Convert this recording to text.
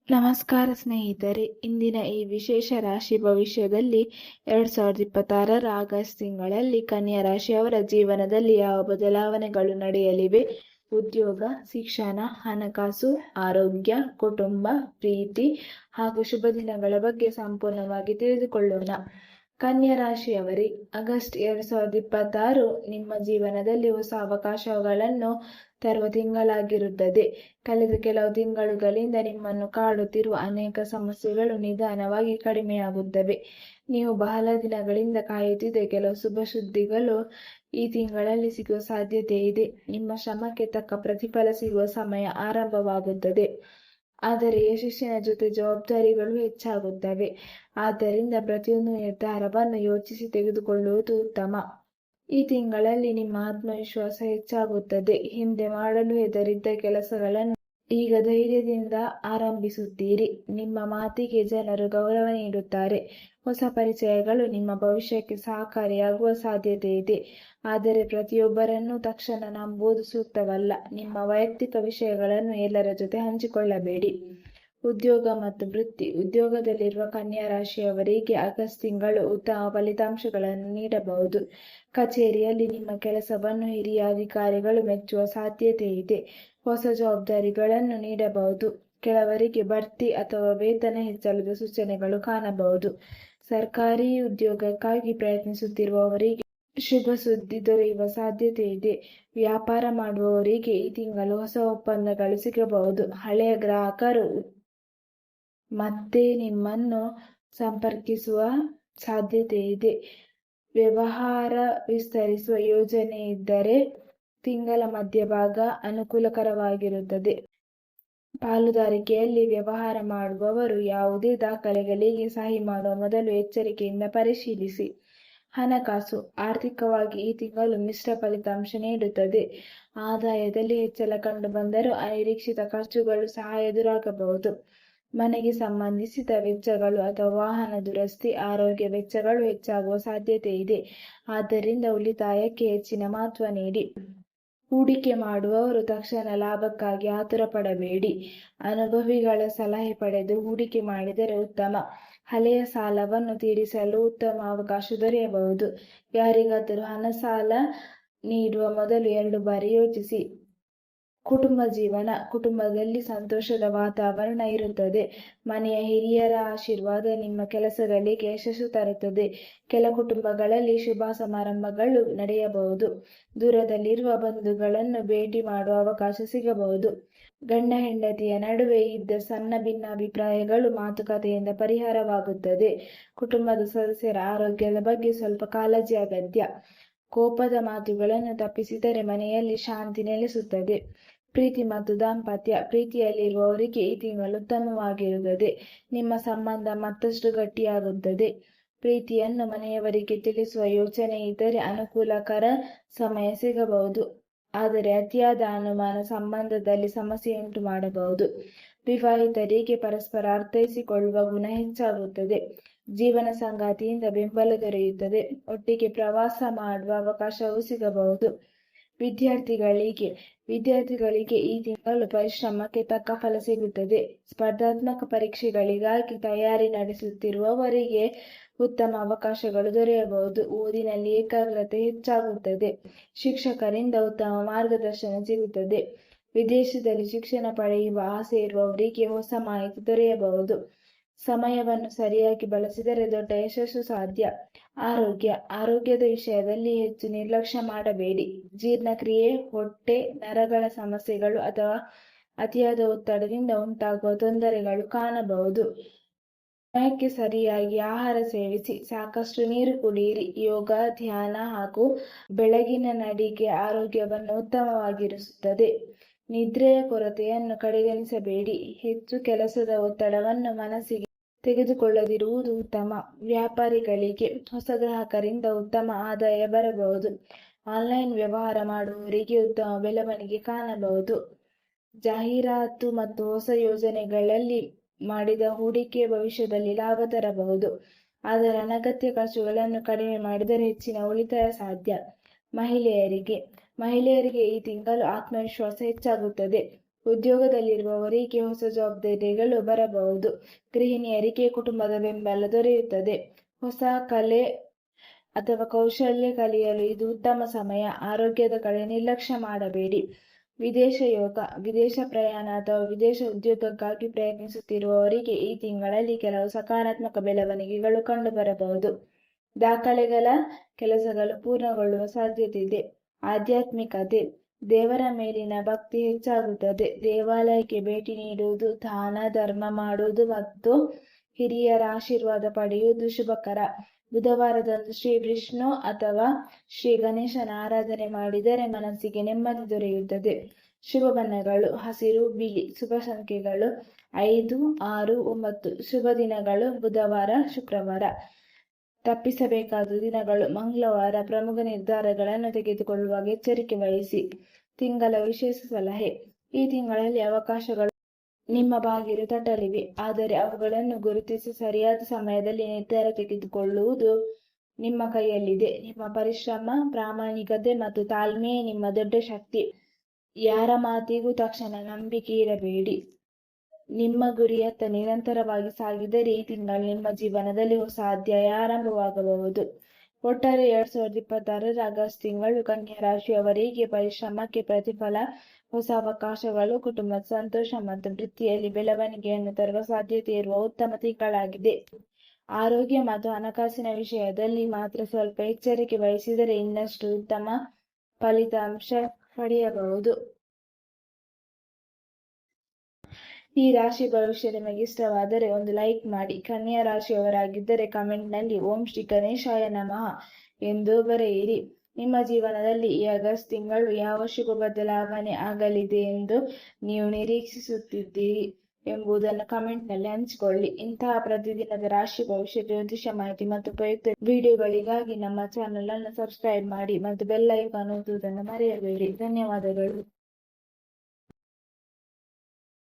ನಮಸ್ಕಾರ ಸ್ನೇಹಿತರೆ, ಇಂದಿನ ಈ ವಿಶೇಷ ರಾಶಿ ಭವಿಷ್ಯದಲ್ಲಿ 2026ರ ಆಗಸ್ಟ್ ತಿಂಗಳಲ್ಲಿ ಕನ್ಯಾ ರಾಶಿಯವರ ಜೀವನದಲ್ಲಿ ಯಾವ ಬದಲಾವಣೆಗಳು ನಡೆಯಲಿವೆ, ಉದ್ಯೋಗ, ಶಿಕ್ಷಣ, ಹಣಕಾಸು, ಆರೋಗ್ಯ, ಕುಟುಂಬ, ಪ್ರೀತಿ ಹಾಗೂ ಶುಭ ದಿನಗಳ ಬಗ್ಗೆ ಸಂಪೂರ್ಣವಾಗಿ ತಿಳಿದುಕೊಳ್ಳೋಣ. ಕನ್ಯಾ ರಾಶಿಯವರೇ, ಆಗಸ್ಟ್ 2026 ನಿಮ್ಮ ಜೀವನದಲ್ಲಿ ಹೊಸ ಅವಕಾಶಗಳನ್ನು ತರುವ ತಿಂಗಳಾಗಿರುತ್ತದೆ. ಕಳೆದ ಕೆಲವು ತಿಂಗಳುಗಳಿಂದ ನಿಮ್ಮನ್ನು ಕಾಡುತ್ತಿರುವ ಅನೇಕ ಸಮಸ್ಯೆಗಳು ನಿಧಾನವಾಗಿ ಕಡಿಮೆಯಾಗುತ್ತವೆ. ನೀವು ಬಹಳ ದಿನಗಳಿಂದ ಕಾಯುತ್ತಿದ್ದ ಕೆಲವು ಶುಭ ಸುದ್ದಿಗಳು ಈ ತಿಂಗಳಲ್ಲಿ ಸಿಗುವ ಸಾಧ್ಯತೆ ಇದೆ. ನಿಮ್ಮ ಶ್ರಮಕ್ಕೆ ತಕ್ಕ ಪ್ರತಿಫಲ ಸಿಗುವ ಸಮಯ ಆರಂಭವಾಗುತ್ತದೆ. ಆದರೆ ಯಶಸ್ಸಿನ ಜೊತೆ ಜವಾಬ್ದಾರಿಗಳು ಹೆಚ್ಚಾಗುತ್ತವೆ. ಆದ್ದರಿಂದ ಪ್ರತಿಯೊಂದು ನಿರ್ಧಾರವನ್ನು ಯೋಚಿಸಿ ತೆಗೆದುಕೊಳ್ಳುವುದು ಉತ್ತಮ. ಈ ತಿಂಗಳಲ್ಲಿ ನಿಮ್ಮ ಆತ್ಮವಿಶ್ವಾಸ ಹೆಚ್ಚಾಗುತ್ತದೆ. ಹಿಂದೆ ಮಾಡಲು ಹೆದರಿದ್ದ ಕೆಲಸಗಳನ್ನು ಈಗ ಧೈರ್ಯದಿಂದ ಆರಂಭಿಸುತ್ತೀರಿ. ನಿಮ್ಮ ಮಾತಿಗೆ ಜನರು ಗೌರವ ನೀಡುತ್ತಾರೆ. ಹೊಸ ಪರಿಚಯಗಳು ನಿಮ್ಮ ಭವಿಷ್ಯಕ್ಕೆ ಸಹಕಾರಿಯಾಗುವ ಸಾಧ್ಯತೆ ಇದೆ. ಆದರೆ ಪ್ರತಿಯೊಬ್ಬರನ್ನು ತಕ್ಷಣ ನಂಬುವುದು ಸೂಕ್ತವಲ್ಲ. ನಿಮ್ಮ ವೈಯಕ್ತಿಕ ವಿಷಯಗಳನ್ನು ಎಲ್ಲರ ಜೊತೆ ಹಂಚಿಕೊಳ್ಳಬೇಡಿ. ಉದ್ಯೋಗ ಮತ್ತು ವೃತ್ತಿ. ಉದ್ಯೋಗದಲ್ಲಿರುವ ಕನ್ಯಾ ರಾಶಿಯವರಿಗೆ ಆಗಸ್ಟ್ ತಿಂಗಳು ಉತ್ತಮ ಫಲಿತಾಂಶಗಳನ್ನು ನೀಡಬಹುದು. ಕಚೇರಿಯಲ್ಲಿ ನಿಮ್ಮ ಕೆಲಸವನ್ನು ಹಿರಿಯ ಅಧಿಕಾರಿಗಳು ಮೆಚ್ಚುವ ಸಾಧ್ಯತೆ ಇದೆ. ಹೊಸ ಜವಾಬ್ದಾರಿಗಳನ್ನು ನೀಡಬಹುದು. ಕೆಲವರಿಗೆ ಬಡ್ತಿ ಅಥವಾ ವೇತನ ಹೆಚ್ಚಳದ ಸೂಚನೆಗಳು ಕಾಣಬಹುದು. ಸರ್ಕಾರಿ ಉದ್ಯೋಗಕ್ಕಾಗಿ ಪ್ರಯತ್ನಿಸುತ್ತಿರುವವರಿಗೆ ಶುಭ ಸುದ್ದಿ ದೊರೆಯುವ ಸಾಧ್ಯತೆ ಇದೆ. ವ್ಯಾಪಾರ ಮಾಡುವವರಿಗೆ ಈ ತಿಂಗಳು ಹೊಸ ಒಪ್ಪಂದಗಳು ಸಿಗಬಹುದು. ಹಳೆಯ ಗ್ರಾಹಕರು ಮತ್ತೆ ನಿಮ್ಮನ್ನು ಸಂಪರ್ಕಿಸುವ ಸಾಧ್ಯತೆ ಇದೆ. ವ್ಯವಹಾರ ವಿಸ್ತರಿಸುವ ಯೋಜನೆ ಇದ್ದರೆ ತಿಂಗಳ ಮಧ್ಯಭಾಗ ಅನುಕೂಲಕರವಾಗಿರುತ್ತದೆ. ಪಾಲುದಾರಿಕೆಯಲ್ಲಿ ವ್ಯವಹಾರ ಮಾಡುವವರು ಯಾವುದೇ ದಾಖಲೆಗಳಿಗೆ ಸಹಿ ಮಾಡುವ ಮೊದಲು ಎಚ್ಚರಿಕೆಯಿಂದ ಪರಿಶೀಲಿಸಿ. ಹಣಕಾಸು. ಆರ್ಥಿಕವಾಗಿ ಈ ತಿಂಗಳು ಮಿಶ್ರ ಫಲಿತಾಂಶ ನೀಡುತ್ತದೆ. ಆದಾಯದಲ್ಲಿ ಹೆಚ್ಚಳ ಕಂಡುಬಂದರೂ ಅನಿರೀಕ್ಷಿತ ಖರ್ಚುಗಳು ಸಹ ಎದುರಾಗಬಹುದು. ಮನೆಗೆ ಸಂಬಂಧಿಸಿದ ವೆಚ್ಚಗಳು ಅಥವಾ ವಾಹನ ದುರಸ್ತಿ, ಆರೋಗ್ಯ ವೆಚ್ಚಗಳು ಹೆಚ್ಚಾಗುವ ಸಾಧ್ಯತೆ ಇದೆ. ಆದ್ದರಿಂದ ಉಳಿತಾಯಕ್ಕೆ ಹೆಚ್ಚಿನ ಮಹತ್ವ ನೀಡಿ. ಹೂಡಿಕೆ ಮಾಡುವವರು ತಕ್ಷಣ ಲಾಭಕ್ಕಾಗಿ ಆತುರ ಪಡಬೇಡಿ. ಅನುಭವಿಗಳ ಸಲಹೆ ಪಡೆದು ಹೂಡಿಕೆ ಮಾಡಿದರೆ ಉತ್ತಮ. ಹಳೆಯ ಸಾಲವನ್ನು ತೀರಿಸಲು ಉತ್ತಮ ಅವಕಾಶ ದೊರೆಯಬಹುದು. ಯಾರಿಗಾದರೂ ಹಣ ಸಾಲ ನೀಡುವ ಮೊದಲು 2 ಬಾರಿ ಯೋಚಿಸಿ. ಕುಟುಂಬ ಜೀವನ. ಕುಟುಂಬದಲ್ಲಿ ಸಂತೋಷದ ವಾತಾವರಣ ಇರುತ್ತದೆ. ಮನೆಯ ಹಿರಿಯರ ಆಶೀರ್ವಾದ ನಿಮ್ಮ ಕೆಲಸಗಳಿಗೆ ಯಶಸ್ಸು ತರುತ್ತದೆ. ಕೆಲ ಕುಟುಂಬಗಳಲ್ಲಿ ಶುಭ ಸಮಾರಂಭಗಳು ನಡೆಯಬಹುದು. ದೂರದಲ್ಲಿರುವ ಬಂಧುಗಳನ್ನು ಭೇಟಿ ಮಾಡುವ ಅವಕಾಶ ಸಿಗಬಹುದು. ಗಂಡ ಹೆಂಡತಿಯ ನಡುವೆ ಇದ್ದ ಸಣ್ಣ ಭಿನ್ನಾಭಿಪ್ರಾಯಗಳು ಮಾತುಕತೆಯಿಂದ ಪರಿಹಾರವಾಗುತ್ತದೆ. ಕುಟುಂಬದ ಸದಸ್ಯರ ಆರೋಗ್ಯದ ಬಗ್ಗೆ ಸ್ವಲ್ಪ ಕಾಳಜಿ ಅಗತ್ಯ. ಕೋಪದ ಮಾತುಗಳನ್ನು ತಪ್ಪಿಸಿದರೆ ಮನೆಯಲ್ಲಿ ಶಾಂತಿ ನೆಲೆಸುತ್ತದೆ. ಪ್ರೀತಿ ಮತ್ತು ದಾಂಪತ್ಯ. ಪ್ರೀತಿಯಲ್ಲಿರುವವರಿಗೆ ಈ ತಿಂಗಳು ಉತ್ತಮವಾಗಿರುತ್ತದೆ. ನಿಮ್ಮ ಸಂಬಂಧ ಮತ್ತಷ್ಟು ಗಟ್ಟಿಯಾಗುತ್ತದೆ. ಪ್ರೀತಿಯನ್ನು ಮನೆಯವರಿಗೆ ತಿಳಿಸುವ ಯೋಚನೆ ಇದ್ದರೆ ಅನುಕೂಲಕರ ಸಮಯ ಸಿಗಬಹುದು. ಆದರೆ ಅತಿಯಾದ ಅನುಮಾನ ಸಂಬಂಧದಲ್ಲಿ ಸಮಸ್ಯೆಯುಂಟು ಮಾಡಬಹುದು. ವಿವಾಹಿತರಿಗೆ ಪರಸ್ಪರ ಅರ್ಥೈಸಿಕೊಳ್ಳುವ ಗುಣ ಹೆಚ್ಚಾಗುತ್ತದೆ. ಜೀವನ ಸಂಗಾತಿಯಿಂದ ಬೆಂಬಲ ದೊರೆಯುತ್ತದೆ. ಒಟ್ಟಿಗೆ ಪ್ರವಾಸ ಮಾಡುವ ಅವಕಾಶವೂ ಸಿಗಬಹುದು. ವಿದ್ಯಾರ್ಥಿಗಳಿಗೆ ಈ ತಿಂಗಳು ಪರಿಶ್ರಮಕ್ಕೆ ತಕ್ಕ ಫಲ ಸಿಗುತ್ತದೆ. ಸ್ಪರ್ಧಾತ್ಮಕ ಪರೀಕ್ಷೆಗಳಿಗಾಗಿ ತಯಾರಿ ನಡೆಸುತ್ತಿರುವವರಿಗೆ ಉತ್ತಮ ಅವಕಾಶಗಳು ದೊರೆಯಬಹುದು. ಓದಿನಲ್ಲಿ ಏಕಾಗ್ರತೆ ಹೆಚ್ಚಾಗುತ್ತದೆ. ಶಿಕ್ಷಕರಿಂದ ಉತ್ತಮ ಮಾರ್ಗದರ್ಶನ ಸಿಗುತ್ತದೆ. ವಿದೇಶದಲ್ಲಿ ಶಿಕ್ಷಣ ಪಡೆಯುವ ಆಸೆ ಇರುವವರಿಗೆ ಹೊಸ ಮಾಹಿತಿ ದೊರೆಯಬಹುದು. ಸಮಯವನ್ನು ಸರಿಯಾಗಿ ಬಳಸಿದರೆ ದೊಡ್ಡ ಯಶಸ್ಸು ಸಾಧ್ಯ. ಆರೋಗ್ಯದ ವಿಷಯದಲ್ಲಿ ಹೆಚ್ಚು ನಿರ್ಲಕ್ಷ್ಯ ಮಾಡಬೇಡಿ. ಜೀರ್ಣಕ್ರಿಯೆ, ಹೊಟ್ಟೆ, ನರಗಳ ಸಮಸ್ಯೆಗಳು ಅಥವಾ ಅತಿಯಾದ ಒತ್ತಡದಿಂದ ಉಂಟಾಗುವ ತೊಂದರೆಗಳು ಕಾಣಬಹುದು. ಸಮಯಕ್ಕೆ ಸರಿಯಾಗಿ ಆಹಾರ ಸೇವಿಸಿ. ಸಾಕಷ್ಟು ನೀರು ಕುಡಿಯಿರಿ. ಯೋಗ, ಧ್ಯಾನ ಹಾಗೂ ಬೆಳಗಿನ ನಡಿಗೆ ಆರೋಗ್ಯವನ್ನು ಉತ್ತಮವಾಗಿರಿಸುತ್ತದೆ. ನಿದ್ರೆಯ ಕೊರತೆಯನ್ನು ಕಡೆಗಣಿಸಬೇಡಿ. ಹೆಚ್ಚು ಕೆಲಸದ ಒತ್ತಡವನ್ನು ಮನಸ್ಸಿಗೆ ತೆಗೆದುಕೊಳ್ಳದಿರುವುದು ಉತ್ತಮ. ವ್ಯಾಪಾರಿಗಳಿಗೆ ಹೊಸ ಗ್ರಾಹಕರಿಂದ ಉತ್ತಮ ಆದಾಯ ಬರಬಹುದು. ಆನ್ಲೈನ್ ವ್ಯವಹಾರ ಮಾಡುವವರಿಗೆ ಉತ್ತಮ ಬೆಳವಣಿಗೆ ಕಾಣಬಹುದು. ಜಾಹೀರಾತು ಮತ್ತು ಹೊಸ ಯೋಜನೆಗಳಲ್ಲಿ ಮಾಡಿದ ಹೂಡಿಕೆ ಭವಿಷ್ಯದಲ್ಲಿ ಲಾಭ ತರಬಹುದು. ಆದರೆ ಅನಗತ್ಯ ಖರ್ಚುಗಳನ್ನು ಕಡಿಮೆ ಮಾಡಿದರೆ ಹೆಚ್ಚಿನ ಉಳಿತಾಯ ಸಾಧ್ಯ. ಮಹಿಳೆಯರಿಗೆ ಈ ತಿಂಗಳು ಆತ್ಮವಿಶ್ವಾಸ ಹೆಚ್ಚಾಗುತ್ತದೆ. ಉದ್ಯೋಗದಲ್ಲಿರುವವರಿಗೆ ಹೊಸ ಜವಾಬ್ದಾರಿಗಳು ಬರಬಹುದು. ಗೃಹಿಣಿಯರಿಗೆ ಕುಟುಂಬದ ಬೆಂಬಲ ದೊರೆಯುತ್ತದೆ. ಹೊಸ ಕಲೆ ಅಥವಾ ಕೌಶಲ್ಯ ಕಲಿಯಲು ಇದು ಉತ್ತಮ ಸಮಯ. ಆರೋಗ್ಯದ ಕಡೆ ನಿರ್ಲಕ್ಷ್ಯ ಮಾಡಬೇಡಿ. ವಿದೇಶ ಯೋಗ, ವಿದೇಶ ಪ್ರಯಾಣ ಅಥವಾ ವಿದೇಶ ಉದ್ಯೋಗಕ್ಕಾಗಿ ಪ್ರಯತ್ನಿಸುತ್ತಿರುವವರಿಗೆ ಈ ತಿಂಗಳಲ್ಲಿ ಕೆಲವು ಸಕಾರಾತ್ಮಕ ಬೆಳವಣಿಗೆಗಳು ಕಂಡುಬರಬಹುದು. ದಾಖಲೆಗಳ ಕೆಲಸಗಳು ಪೂರ್ಣಗೊಳ್ಳುವ ಸಾಧ್ಯತೆ ಇದೆ. ಆಧ್ಯಾತ್ಮಿಕತೆ, ದೇವರ ಮೇಲಿನ ಭಕ್ತಿ ಹೆಚ್ಚಾಗುತ್ತದೆ. ದೇವಾಲಯಕ್ಕೆ ಭೇಟಿ ನೀಡುವುದು, ದಾನ ಧರ್ಮ ಮಾಡುವುದು ಮತ್ತು ಹಿರಿಯರ ಆಶೀರ್ವಾದ ಪಡೆಯುವುದು ಶುಭಕರ. ಬುಧವಾರದಂದು ಶ್ರೀ ವಿಷ್ಣು ಅಥವಾ ಶ್ರೀ ಗಣೇಶನ ಆರಾಧನೆ ಮಾಡಿದರೆ ಮನಸ್ಸಿಗೆ ನೆಮ್ಮದಿ ದೊರೆಯುತ್ತದೆ. ಶುಭ ಬಣ್ಣಗಳು ಹಸಿರು, ಬಿಳಿ. ಶುಭ ಸಂಖ್ಯೆಗಳು 5, 6, 9. ಶುಭ ದಿನಗಳು ಬುಧವಾರ, ಶುಕ್ರವಾರ. ತಪ್ಪಿಸಬೇಕಾದ ದಿನಗಳು ಮಂಗಳವಾರ. ಪ್ರಮುಖ ನಿರ್ಧಾರಗಳನ್ನು ತೆಗೆದುಕೊಳ್ಳುವಾಗ ಎಚ್ಚರಿಕೆ ವಹಿಸಿ. ತಿಂಗಳ ವಿಶೇಷ ಸಲಹೆ. ಈ ತಿಂಗಳಲ್ಲಿ ಅವಕಾಶಗಳು ನಿಮ್ಮ ಬಾಗಿಲು ತಟ್ಟಲಿವೆ, ಆದರೆ ಅವುಗಳನ್ನು ಗುರುತಿಸಿ ಸರಿಯಾದ ಸಮಯದಲ್ಲಿ ನಿರ್ಧಾರ ತೆಗೆದುಕೊಳ್ಳುವುದು ನಿಮ್ಮ ಕೈಯಲ್ಲಿದೆ. ನಿಮ್ಮ ಪರಿಶ್ರಮ, ಪ್ರಾಮಾಣಿಕತೆ ಮತ್ತು ತಾಳ್ಮೆಯೇ ನಿಮ್ಮ ದೊಡ್ಡ ಶಕ್ತಿ. ಯಾರ ಮಾತಿಗೂ ತಕ್ಷಣ ನಂಬಿಕೆ ಇರಬೇಡಿ. ನಿಮ್ಮ ಗುರಿಯತ್ತ ನಿರಂತರವಾಗಿ ಸಾಗಿದರೆ ಈ ತಿಂಗಳು ನಿಮ್ಮ ಜೀವನದಲ್ಲಿ ಹೊಸ ಅಧ್ಯಾಯ ಆರಂಭವಾಗಬಹುದು. ಒಟ್ಟಾರೆ 2026 ಆಗಸ್ಟ್ ತಿಂಗಳು ಕನ್ಯಾ ರಾಶಿಯವರಿಗೆ ಪರಿಶ್ರಮಕ್ಕೆ ಪ್ರತಿಫಲ, ಹೊಸ ಅವಕಾಶಗಳು, ಕುಟುಂಬದ ಸಂತೋಷ ಮತ್ತು ವೃತ್ತಿಯಲ್ಲಿ ಬೆಳವಣಿಗೆಯನ್ನು ತರುವ ಸಾಧ್ಯತೆ ಇರುವ ಉತ್ತಮ ತಿಂಗಳಾಗಿದೆ. ಆರೋಗ್ಯ ಮತ್ತು ಹಣಕಾಸಿನ ವಿಷಯದಲ್ಲಿ ಮಾತ್ರ ಸ್ವಲ್ಪ ಎಚ್ಚರಿಕೆ ವಹಿಸಿದರೆ ಇನ್ನಷ್ಟು ಉತ್ತಮ ಫಲಿತಾಂಶ ಪಡೆಯಬಹುದು. ಈ ರಾಶಿ ಭವಿಷ್ಯ ನಿಮಗೆ ಇಷ್ಟವಾದರೆ ಒಂದು ಲೈಕ್ ಮಾಡಿ. ಕನ್ಯಾ ರಾಶಿಯವರಾಗಿದ್ದರೆ ಕಮೆಂಟ್ನಲ್ಲಿ ಓಂ ಶ್ರೀ ಗಣೇಶಾಯ ನಮಃ ಎಂದು ಬರೆಯಿರಿ. ನಿಮ್ಮ ಜೀವನದಲ್ಲಿ ಈ ಆಗಸ್ಟ್ ತಿಂಗಳು ಯಾವ ಶುಭ ಬದಲಾವಣೆ ಆಗಲಿದೆ ಎಂದು ನೀವು ನಿರೀಕ್ಷಿಸುತ್ತಿದ್ದೀರಿ ಎಂಬುದನ್ನು ಕಮೆಂಟ್ನಲ್ಲಿ ಹಂಚಿಕೊಳ್ಳಿ. ಇಂತಹ ಪ್ರತಿದಿನದ ರಾಶಿ ಭವಿಷ್ಯ ಜ್ಯೋತಿಷ ಮಾಹಿತಿ ಮತ್ತು ಉಪಯುಕ್ತ ವಿಡಿಯೋಗಳಿಗಾಗಿ ನಮ್ಮ ಚಾನೆಲ್ ಅನ್ನು ಸಬ್ಸ್ಕ್ರೈಬ್ ಮಾಡಿ ಮತ್ತು ಬೆಲ್ ಐಕಾನ್ ಒತ್ತುವುದನ್ನು ಮರೆಯಬೇಡಿ. ಧನ್ಯವಾದಗಳು.